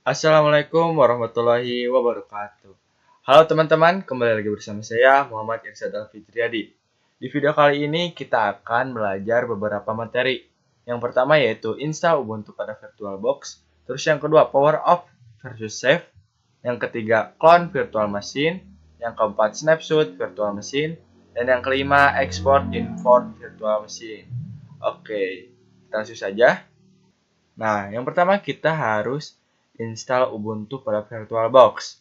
Assalamualaikum warahmatullahi wabarakatuh. Halo teman-teman, kembali lagi bersama saya Muhammad Irsyad Fitriadi. Di video kali ini kita akan belajar beberapa materi. Yang pertama yaitu install Ubuntu pada VirtualBox, terus yang kedua power off versus save, yang ketiga clone virtual machine, yang keempat snapshot virtual machine, dan yang kelima export import virtual machine. Oke, kita langsung saja. Nah, yang pertama kita harus install Ubuntu pada VirtualBox.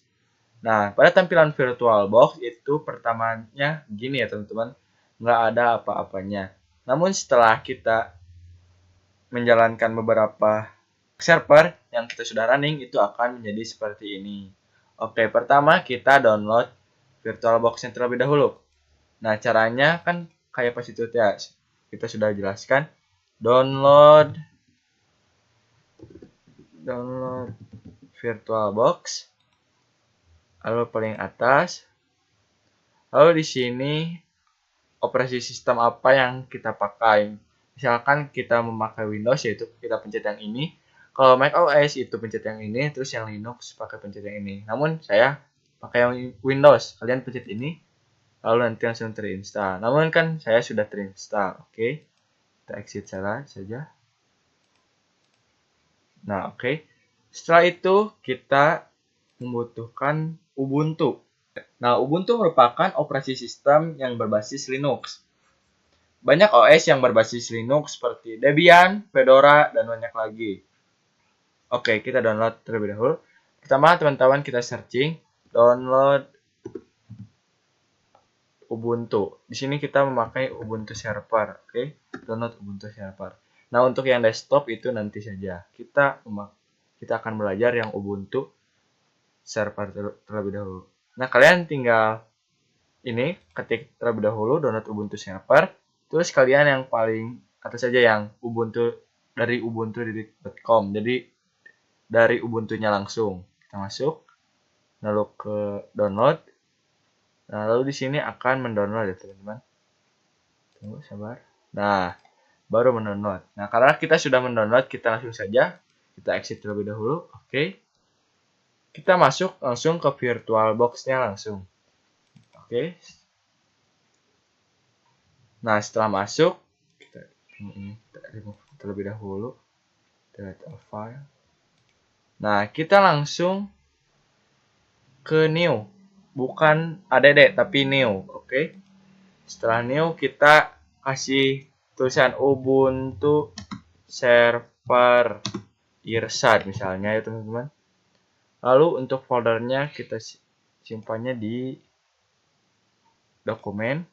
Nah, pada tampilan VirtualBox itu pertamanya gini ya teman-teman, nggak ada apa-apanya. Namun setelah kita menjalankan beberapa server yang kita sudah running, itu akan menjadi seperti ini. Oke, pertama kita download VirtualBox yang terlebih dahulu. Nah, caranya kan kayak pas itu ya, kita sudah jelaskan. Download VirtualBox, lalu paling atas, lalu di sini operasi sistem apa yang kita pakai. Misalkan kita memakai Windows, yaitu kita pencet yang ini. Kalau Mac OS itu pencet yang ini, terus yang Linux pakai pencet yang ini. Namun saya pakai yang Windows, kalian pencet ini, lalu nanti langsung terinstall. Namun kan saya sudah terinstall, oke. Kita exit saja. Nah, oke. Setelah itu kita membutuhkan Ubuntu. Nah, Ubuntu merupakan operasi sistem yang berbasis Linux. Banyak OS yang berbasis Linux seperti Debian, Fedora, dan banyak lagi. Oke, kita download terlebih dahulu. Pertama, teman-teman kita searching, download Ubuntu. Di sini kita memakai Ubuntu Server. Oke, download Ubuntu Server. Nah, untuk yang desktop itu nanti saja. Kita akan belajar yang Ubuntu Server terlebih dahulu. Nah, kalian tinggal ini ketik terlebih dahulu download Ubuntu Server, terus kalian yang paling atas saja yang Ubuntu dari ubuntu.com. Jadi dari Ubuntunya langsung kita masuk, lalu ke download. Nah, lalu di sini akan mendownload ya teman-teman. Tunggu sabar. Nah, baru mendownload. Nah, karena kita sudah mendownload, kita langsung saja kita exit terlebih dahulu. Oke. Kita masuk langsung ke VirtualBox-nya langsung. Oke. Nah, setelah masuk, kita remove terlebih dahulu. Delete all file. Nah, kita langsung ke new. Bukan add, tapi new. Oke. Setelah new, kita kasih tulisan Ubuntu Server Irsyad misalnya ya teman-teman. Lalu untuk foldernya kita simpannya di dokumen.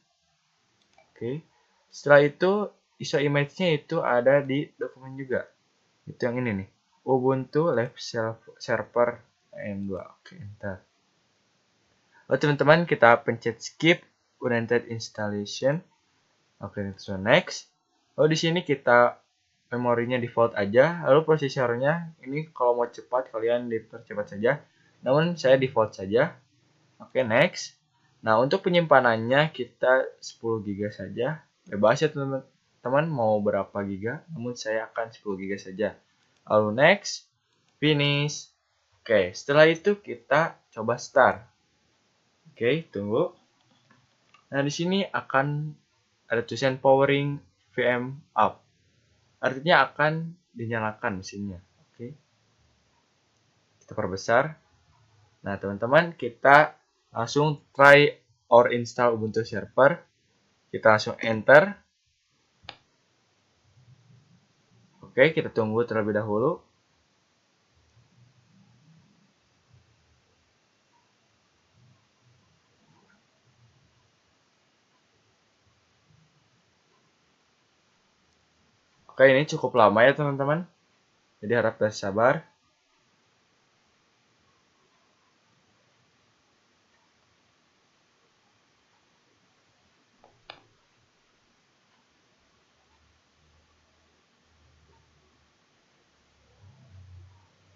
Oke. Setelah itu ISO image-nya itu ada di dokumen juga. Itu yang ini nih. Ubuntu Live Server M2. Oke, enter. Lalu teman-teman kita pencet skip unwanted installation. Oke, next. Lalu di sini kita memorinya default aja. Lalu prosesornya ini kalau mau cepat kalian dipercepat saja. Namun saya default saja. Oke, next. Nah, untuk penyimpanannya kita 10 GB saja. Bebas ya teman-teman mau berapa GB, namun saya akan 10 GB saja. Lalu next, finish. Oke, setelah itu kita coba start. Oke, tunggu. Nah, di sini akan ada tulisan powering VM up. Artinya akan dinyalakan mesinnya. Oke. Kita perbesar. Nah, teman-teman, kita langsung try or install Ubuntu Server. Kita langsung enter. Oke, kita tunggu terlebih dahulu. Oke, ini cukup lama ya teman-teman. Jadi harap bersabar.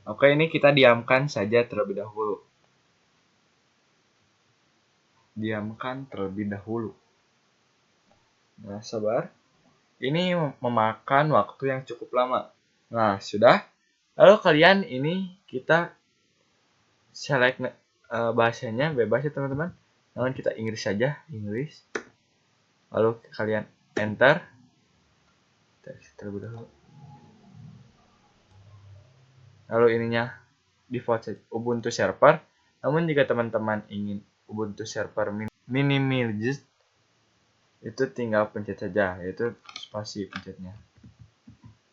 Oke, ini kita diamkan saja terlebih dahulu. Diamkan terlebih dahulu. Nah, sabar. Ini memakan waktu yang cukup lama. Nah, sudah. Lalu kalian ini kita select bahasanya bebas ya teman-teman. Namun kita Inggris saja, Inggris. Lalu kalian enter. Terlebih dahulu. Lalu ininya default Ubuntu server. Namun jika teman-teman ingin Ubuntu server minimized, itu tinggal pencet saja, yaitu spasi pencetnya.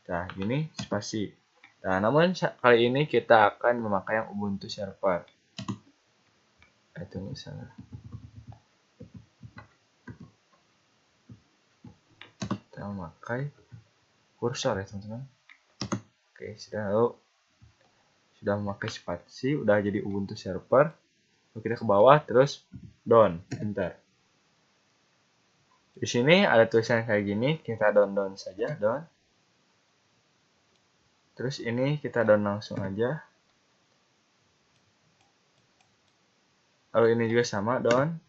Nah, ini spasi. Nah, namun kali ini kita akan memakai yang Ubuntu server. Itu misalnya. Kita memakai kursor ya teman-teman. Oke, sudah memakai spasi, udah jadi Ubuntu server. Lalu kita ke bawah, terus down, enter. Di sini ada tulisan kayak gini, kita down saja, down. Terus ini kita down langsung aja. Lalu ini juga sama, down.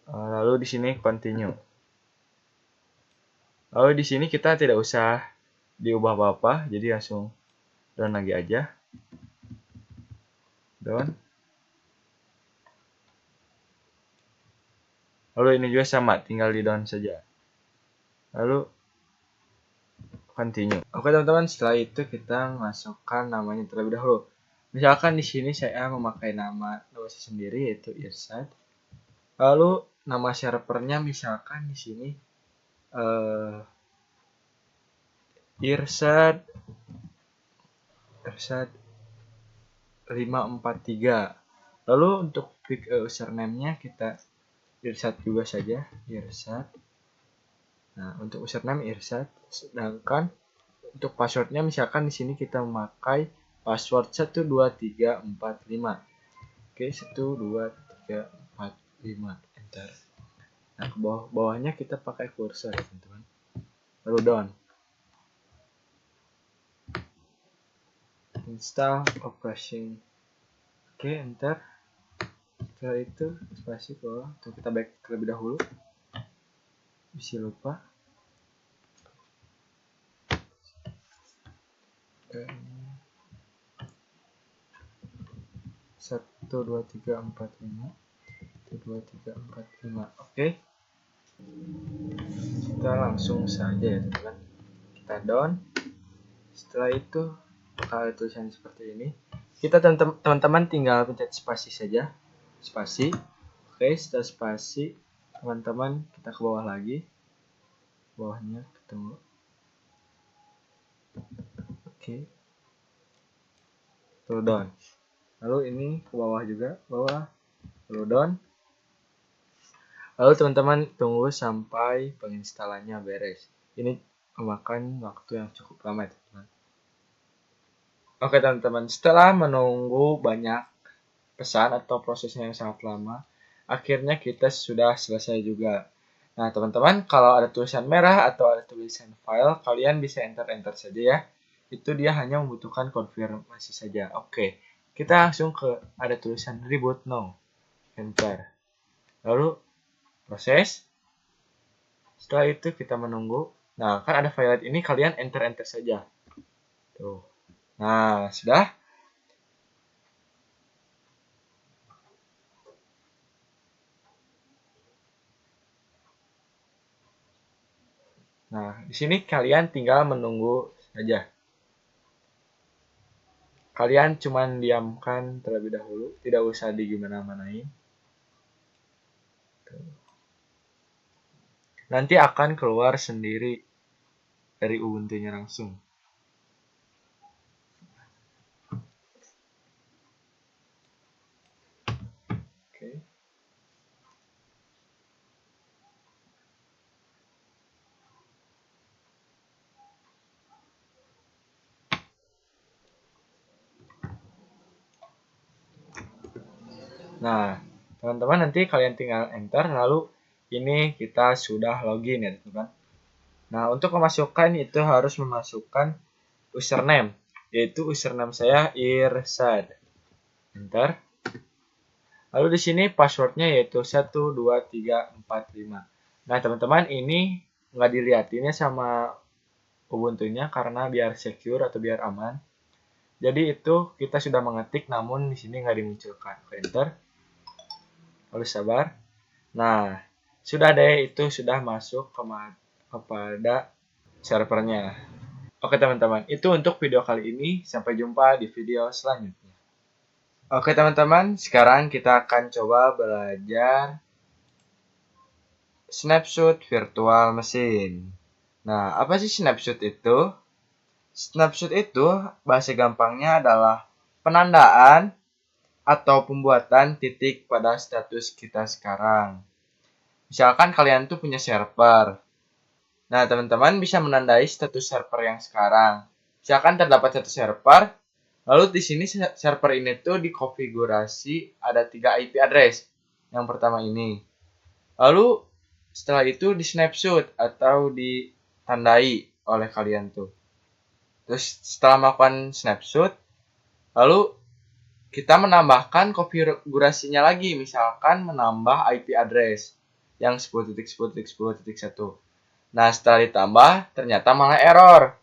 Lalu di sini continue. Lalu di sini kita tidak usah diubah apa-apa, jadi langsung down lagi aja. Down. Lalu ini juga sama, tinggal di down saja. Lalu continue. Oke teman-teman, setelah itu kita masukkan namanya terlebih dahulu. Misalkan di sini saya memakai nama saya sendiri yaitu Irsad. Lalu nama servernya misalkan di sini Irsad 543. Lalu untuk username-nya kita Irsad juga saja, Irsad. Nah, untuk username Irsad, sedangkan untuk passwordnya misalkan di sini kita memakai password 12345. Oke, 12345, enter. Nah, ke bawahnya kita pakai kursor ya, teman-teman. Lalu down. Install operation. Oke, enter. Setelah itu spasi ke bawah. Tuh, kita back terlebih dahulu. Bisa lupa. 12345. Oke. Kita langsung saja ya teman-teman. Kita down. Setelah itu bakal ada tulisan seperti ini. Kita teman-teman tinggal pencet spasi saja. Spasi. Oke, setelah spasi teman-teman kita ke bawah lagi. Bawahnya ketemu. Oke. Lalu down. Lalu ini ke bawah juga, bawah. Lalu down. Lalu teman-teman tunggu sampai penginstalannya beres. Ini memakan waktu yang cukup lama ya teman-teman. Oke teman-teman, setelah menunggu banyak pesan atau prosesnya yang sangat lama, akhirnya kita sudah selesai juga. Nah teman-teman, kalau ada tulisan merah atau ada tulisan file, kalian bisa enter saja ya. Itu dia hanya membutuhkan konfirmasi saja. Oke, kita langsung ke ada tulisan reboot now. Enter. Lalu proses. Setelah itu kita menunggu. Nah, kan ada file ini, kalian enter saja. Tuh. Nah, sudah. Nah, di sini kalian tinggal menunggu saja. Kalian cuman diamkan terlebih dahulu, tidak usah digimana-manain. Nanti akan keluar sendiri dari Ubuntu-nya langsung. Oke. Nah, teman-teman nanti kalian tinggal enter, lalu ini kita sudah login ya teman-teman. Nah, untuk memasukkan itu harus memasukkan username, yaitu username saya Irsad. Enter. Lalu di sini passwordnya yaitu 12345. Nah, teman-teman ini nggak dilihatinnya sama Ubuntu-nya karena biar secure atau biar aman. Jadi itu kita sudah mengetik namun di sini nggak dimunculkan. Oke, enter. Lalu sabar. Nah, sudah deh, itu sudah masuk kepada servernya. Oke teman-teman, itu untuk video kali ini. Sampai jumpa di video selanjutnya. Oke teman-teman, sekarang kita akan coba belajar snapshot virtual mesin. Nah, apa sih snapshot itu? Snapshot itu bahasa gampangnya adalah penandaan atau pembuatan titik pada status kita sekarang. Misalkan kalian tuh punya server. Nah, teman-teman bisa menandai status server yang sekarang. Misalkan terdapat satu server, lalu di sini server ini tuh dikonfigurasi ada 3 IP address. Yang pertama ini. Lalu setelah itu di snapshot atau ditandai oleh kalian tuh. Terus setelah melakukan snapshot, lalu kita menambahkan konfigurasinya lagi, misalkan menambah IP address yang 10.10.10.1. Nah, setelah ditambah, ternyata malah error.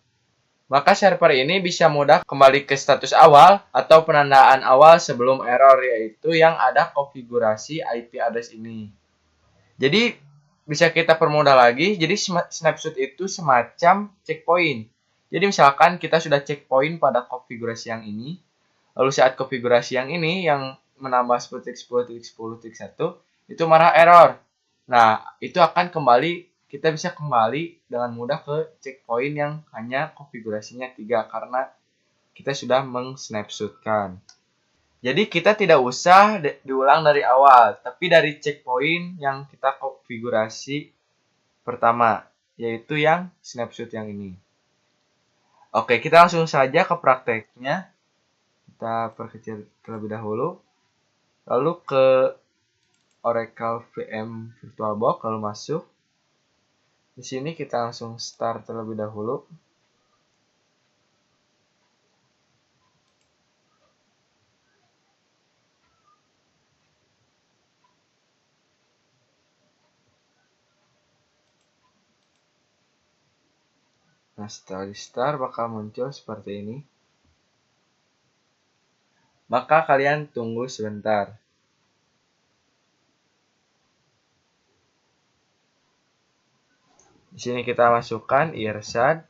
Maka server ini bisa mudah kembali ke status awal atau penandaan awal sebelum error, yaitu yang ada konfigurasi IP address ini. Jadi, bisa kita permudah lagi, jadi snapshot itu semacam checkpoint. Jadi misalkan kita sudah checkpoint pada konfigurasi yang ini, lalu saat konfigurasi yang ini yang menambah 10.10.10.1 itu marah error. Nah, itu akan kembali, kita bisa kembali dengan mudah ke checkpoint yang hanya konfigurasinya 3 karena kita sudah meng-snapshotkan. Jadi kita tidak usah diulang dari awal, tapi dari checkpoint yang kita konfigurasi pertama, yaitu yang snapshot yang ini. Oke, kita langsung saja ke prakteknya. Kita perkecil terlebih dahulu. Lalu ke Oracle VM VirtualBox, lalu masuk. Di sini kita langsung start terlebih dahulu. Nah, setelah di start bakal muncul seperti ini. Maka kalian tunggu sebentar. Di sini kita masukkan Irsyad,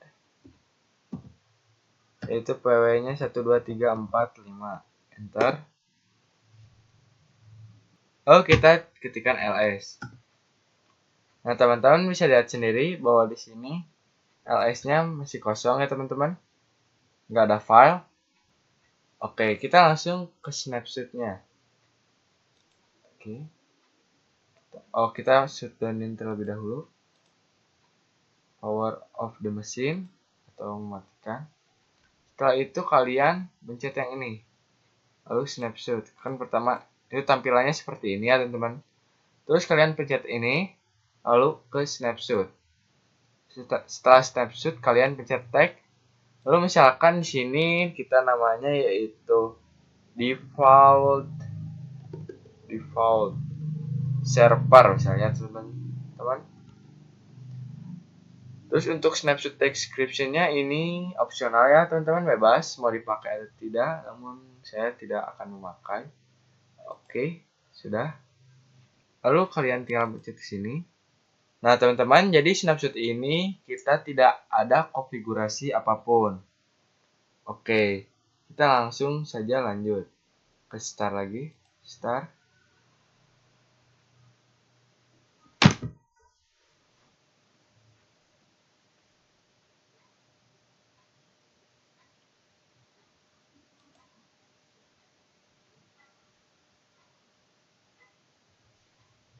yaitu PW-nya 12345. Enter. Lalu kita ketikkan ls. Nah, teman-teman bisa lihat sendiri bahwa di sini ls-nya masih kosong ya, teman-teman. Nggak ada file. Oke, kita langsung ke snapshot-nya. Oke. Oh, kita shutdownin terlebih dahulu. Power off the machine atau mematikan. Setelah itu kalian pencet yang ini. Lalu snapshot. Kan pertama itu tampilannya seperti ini ya, teman-teman. Terus kalian pencet ini, lalu ke snapshot. Setelah snapshot kalian pencet tag. Lalu misalkan di sini kita namanya yaitu default server misalnya, teman-teman. Terus untuk snapshot description-nya ini opsional ya, teman-teman, bebas mau dipakai atau tidak, namun saya tidak akan memakai. Oke, sudah. Lalu kalian tinggal pencet ke sini. Nah, teman-teman, jadi snapshot ini kita tidak ada konfigurasi apapun. Oke, kita langsung saja lanjut ke start lagi. Start.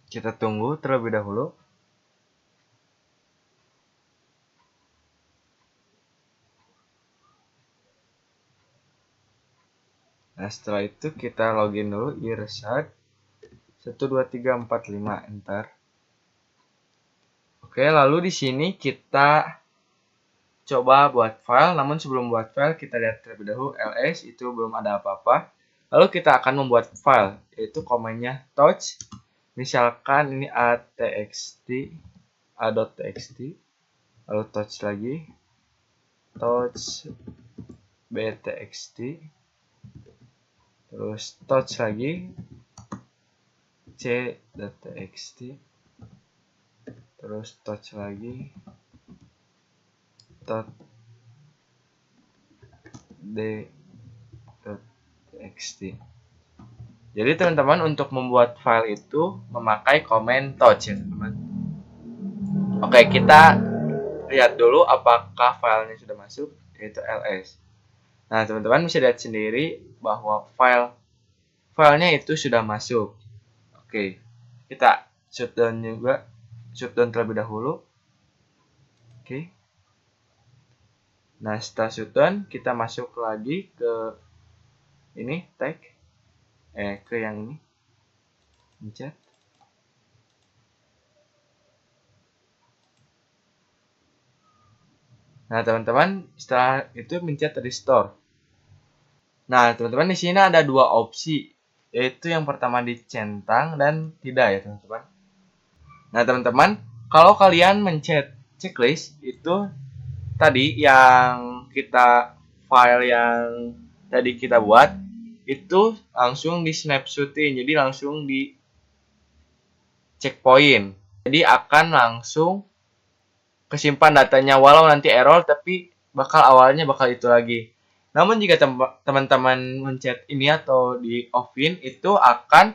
Kita tunggu terlebih dahulu. Nah, setelah itu kita login dulu Irsyad 12345, enter. Oke, lalu di sini kita coba buat file, namun sebelum buat file kita lihat terlebih dahulu ls itu belum ada apa-apa. Lalu kita akan membuat file, yaitu komennya touch. Misalkan ini a.txt, lalu touch lagi, touch btxt, terus touch lagi c.txt, terus touch lagi .d.txt. Jadi teman-teman untuk membuat file itu memakai command touch ya teman-teman. Oke, kita lihat dulu apakah filenya sudah masuk, yaitu ls. Nah teman-teman bisa lihat sendiri bahwa filenya itu sudah masuk. Oke, kita shutdown juga, shutdown terlebih dahulu. Oke. Nah setelah shutdown kita masuk lagi ke ini tag, ke yang ini, pencet. Nah teman-teman setelah itu pencet restore. Nah teman-teman di sini ada dua opsi, yaitu yang pertama dicentang dan tidak ya teman-teman. Nah teman-teman, kalau kalian mencet checklist itu tadi yang file yang tadi kita buat itu langsung di snapshotin, jadi langsung di checkpoint. Jadi akan langsung kesimpan datanya walau nanti error, tapi awalnya bakal itu lagi. Namun jika teman-teman mencet ini atau di offin itu akan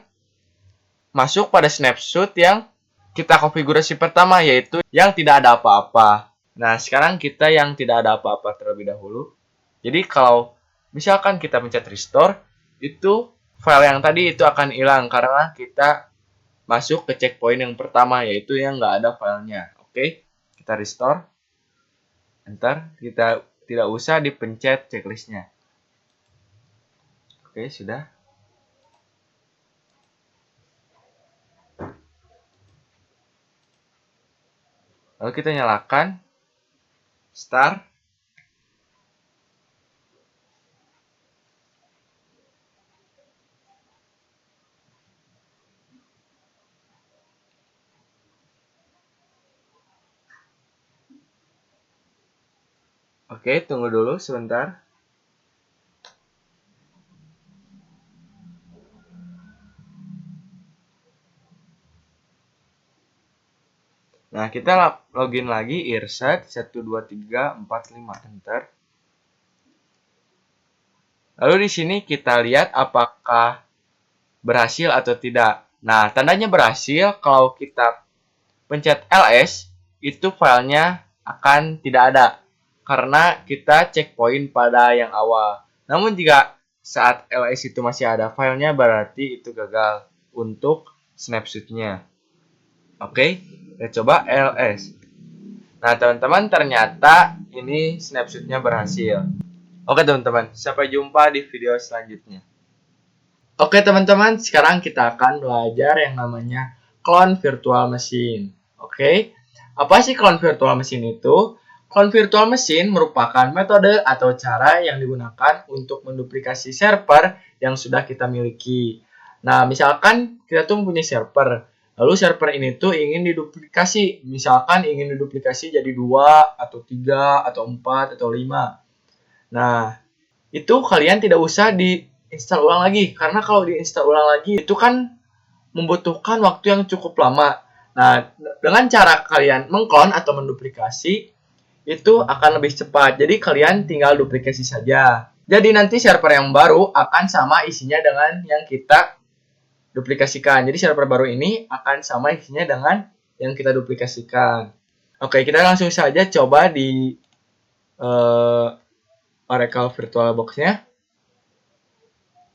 masuk pada snapshot yang kita konfigurasi pertama, yaitu yang tidak ada apa-apa. Nah sekarang kita yang tidak ada apa-apa terlebih dahulu. Jadi kalau misalkan kita mencet restore, itu file yang tadi itu akan hilang karena kita masuk ke checkpoint yang pertama, yaitu yang nggak ada filenya. Oke, kita restore, enter, kita tidak usah dipencet checklistnya. Oke, sudah. Lalu kita nyalakan start. Oke, tunggu dulu sebentar. Nah, kita login lagi Irsyad 12345, enter. Lalu di sini kita lihat apakah berhasil atau tidak. Nah, tandanya berhasil kalau kita pencet ls, itu filenya akan tidak ada karena kita checkpoint pada yang awal. Namun jika saat ls itu masih ada filenya, berarti itu gagal untuk snapshotnya. Oke, kita coba ls. Nah teman-teman, ternyata ini snapshotnya berhasil. Oke teman-teman, sampai jumpa di video selanjutnya. Oke teman-teman, sekarang kita akan belajar yang namanya clone virtual machine. Oke, apa sih clone virtual machine itu? Clone virtual machine merupakan metode atau cara yang digunakan untuk menduplikasi server yang sudah kita miliki. Nah, misalkan kita tuh mempunyai server, lalu server ini tuh ingin diduplikasi. Misalkan ingin diduplikasi jadi 2, atau 3, atau 4, atau 5. Nah, itu kalian tidak usah diinstal ulang lagi. Karena kalau diinstal ulang lagi, itu kan membutuhkan waktu yang cukup lama. Nah, dengan cara kalian mengklon atau menduplikasi, itu akan lebih cepat. Jadi kalian tinggal duplikasi saja. Jadi nanti server yang baru akan sama isinya dengan yang kita duplikasikan. Jadi server baru ini akan sama isinya dengan yang kita duplikasikan. Oke, kita langsung saja coba di Oracle VirtualBox-nya.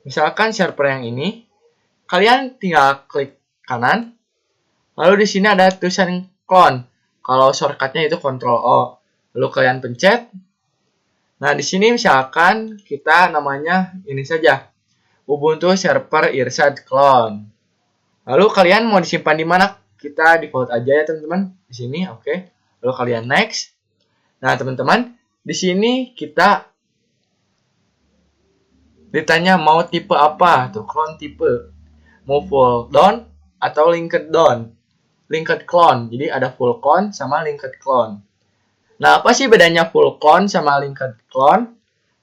Misalkan server yang ini, kalian tinggal klik kanan, lalu di sini ada tulisan clone. Kalau shortcutnya itu Ctrl O. Lalu kalian pencet. Nah, di sini misalkan kita namanya ini saja, Ubuntu Server Irsyad Clone. Lalu kalian mau disimpan di mana? Kita default aja ya teman-teman. Di sini, oke. Lalu kalian next. Nah, teman-teman, di sini kita ditanya mau tipe apa? Tuh, clone tipe. Mau full down atau linked down. Linked clone. Jadi ada full clone sama linked clone. Nah, apa sih bedanya full clone sama linked clone?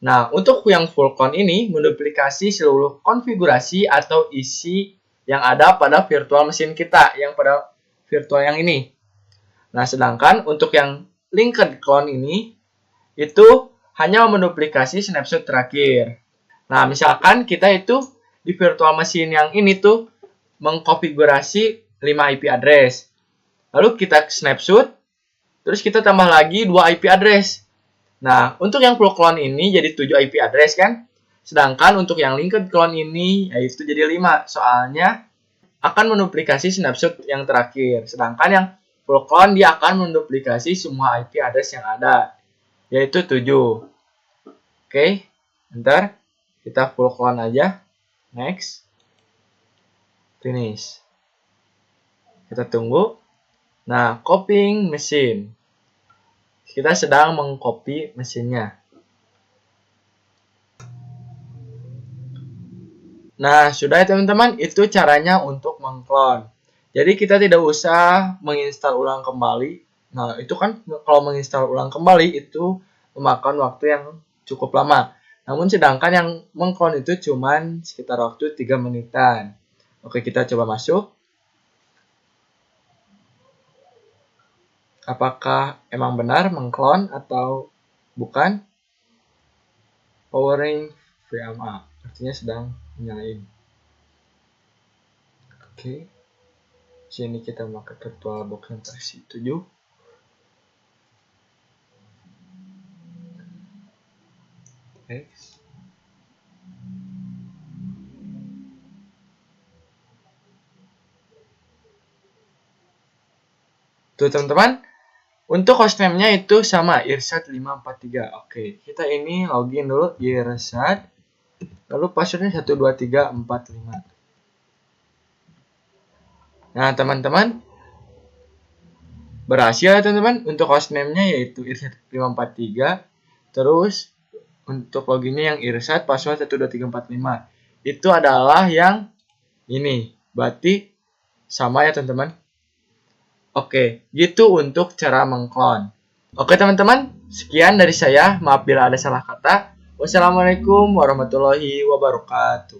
Nah, untuk yang full clone ini menduplikasi seluruh konfigurasi atau isi yang ada pada virtual mesin kita, yang pada virtual yang ini. Nah, sedangkan untuk yang linked clone ini, itu hanya menduplikasi snapshot terakhir. Nah, misalkan kita itu di virtual mesin yang ini tuh mengkonfigurasi 5 IP address. Lalu kita snapshot, terus kita tambah lagi 2 IP address. Nah, untuk yang full clone ini jadi 7 IP address kan? Sedangkan untuk yang linked clone ini yaitu jadi 5. Soalnya akan menduplikasi snapshot yang terakhir. Sedangkan yang full clone dia akan menduplikasi semua IP address yang ada, yaitu 7. Oke, bentar. Kita full clone aja. Next. Finish. Kita tunggu. Nah, copying mesin. Kita sedang mengcopy mesinnya. Nah, sudah ya teman-teman, itu caranya untuk mengclone. Jadi kita tidak usah menginstal ulang kembali. Nah, itu kan kalau menginstal ulang kembali itu memakan waktu yang cukup lama. Namun sedangkan yang mengclone itu cuman sekitar waktu 3 menitan. Oke, kita coba masuk. Apakah emang benar mengclone atau bukan? Powering VMA, artinya sedang menyalain. Oke. Sini kita memakai VirtualBox yang versi 7. Next. Tuh teman-teman, untuk hostname-nya itu sama, Irsat543. Oke, kita ini login dulu, Irsat. Lalu passwordnya 12345. Nah, teman-teman, berhasil ya teman-teman. Untuk hostname-nya yaitu Irsat543. Terus, untuk loginnya yang Irsat, password 12345. Itu adalah yang ini. Berarti sama ya teman-teman. Oke, gitu untuk cara mengclone. Oke teman-teman, sekian dari saya. Maaf bila ada salah kata. Wassalamualaikum warahmatullahi wabarakatuh.